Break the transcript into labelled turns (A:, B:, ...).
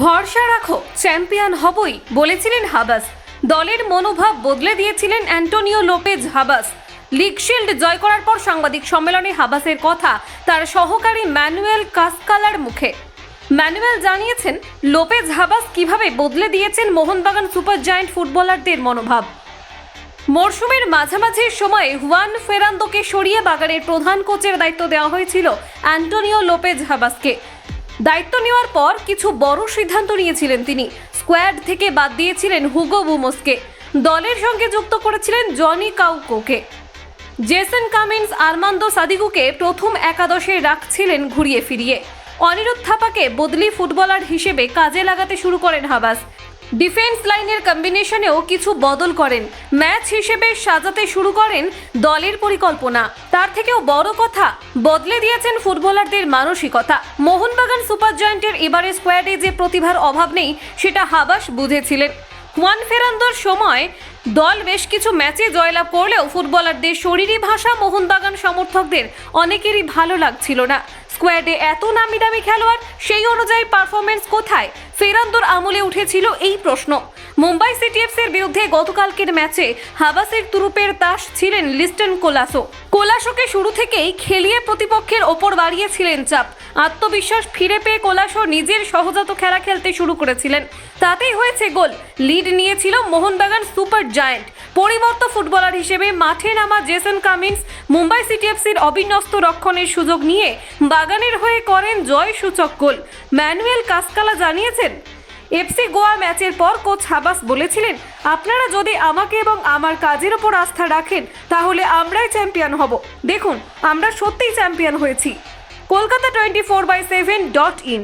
A: ভরসা রাখো, চ্যাম্পিয়ন হবই বলেছিলেন হাবাস। দলের মনোভাব বদলে দিয়েছিলেন Antonio Lopez Habas. League shield জয় করার পর সাংবাদিক সম্মেলনে হাবাসের কথা তার সহকারী ম্যানুয়েল কাসকালার মুখে। ম্যানুয়েল জানিয়েছেন লোপেজ হাবাস কিভাবে বদলে দিয়েছেন মোহনবাগান সুপার জায়ান্ট ফুটবলারদের মনোভাব। মরশুমের মাঝামাঝির সময়ে হুয়ান ফেরান্দোকে সরিয়ে বাগানের প্রধান কোচের দায়িত্ব দেওয়া হয়েছিল অ্যান্টোনিও লোপেজ হাবাসকে। দায়িত্ব নেওয়ার পর কিছু বড় সিদ্ধান্ত নিয়েছিলেন তিনি। স্কোয়াড থেকে বাদ দিয়েছিলেন হুগো বুমোসকে, দলের সঙ্গে যুক্ত করেছিলেন জনি কাউকোকে। জেসন কামিন্স, আর্মান্দো সাদিগুকে প্রথম একাদশে রাখছিলেন ঘুরিয়ে ফিরিয়ে। অনিরুদ্ধ থাপাকে বদলি ফুটবলার হিসেবে কাজে লাগাতে শুরু করেন হাবাস। ডিফেন্স লাইনের কম্বিনেশনেও কিছু বদল করেন। ম্যাচ হিসেবে সাজাতে শুরু করেন দলের পরিকল্পনা। তার থেকেও বড় কথা, বদলে দিয়েছেন ফুটবলারদের মানসিকতা। মোহনবাগান সুপার জায়ান্টের এবারে স্কোয়াডে যে প্রতিভার অভাব নেই সেটা হাবাস বুঝেছিলেন। হুয়ান ফেরান্দোর সময় দল বেশ কিছু ম্যাচে জয়লাভ করলেও ফুটবলারদের শরীরী ভাষা মোহনবাগান সমর্থকদের অনেকেরই ভালো লাগছিল না। স্কোয়াডে এত নামি দামি খেলোয়াড়, সেই অনুযায়ী পারফরমেন্স কোথায়? ফেরান্দোর আমলে উঠেছিল এই প্রশ্ন। মুম্বাই সিটিএফসির বিরুদ্ধে গতকালকের ম্যাচে হাবাসের তুরুপের তাস ছিলেন লিস্টন কোলাসো। কোলাসোকে শুরু থেকেই খেলিয়ে প্রতিপক্ষের ওপর বাড়িয়েছিলেন চাপ। আত্মবিশ্বাস ফিরে পেয়ে কোলাসো নিজের সহজাত খেলা খেলতে শুরু করেছিলেন, তাতেই হয়েছে গোল। লিড নিয়েছিল মোহনবাগান সুপার জায়ান্ট। পরিবর্ত ফুটবলার হিসেবে মাঠে নামা জেসন কামিন্স মুম্বাই সিটিএফসির অবিন্যস্ত রক্ষণের সুযোগ নিয়ে বাগানের হয়ে করেন জয় সূচক গোল। ম্যানুয়েল কাসকালা জানিয়েছেন, এফসি গোয়া ম্যাচের পর কোচ হাবাস বলেছিলেন, আপনারা যদি আমাকে এবং আমার কাজের ওপর আস্থা রাখেন তাহলে আমরাই চ্যাম্পিয়ন হব। দেখুন, আমরা সত্যিই চ্যাম্পিয়ন হয়েছি। কলকাতা 24/7.in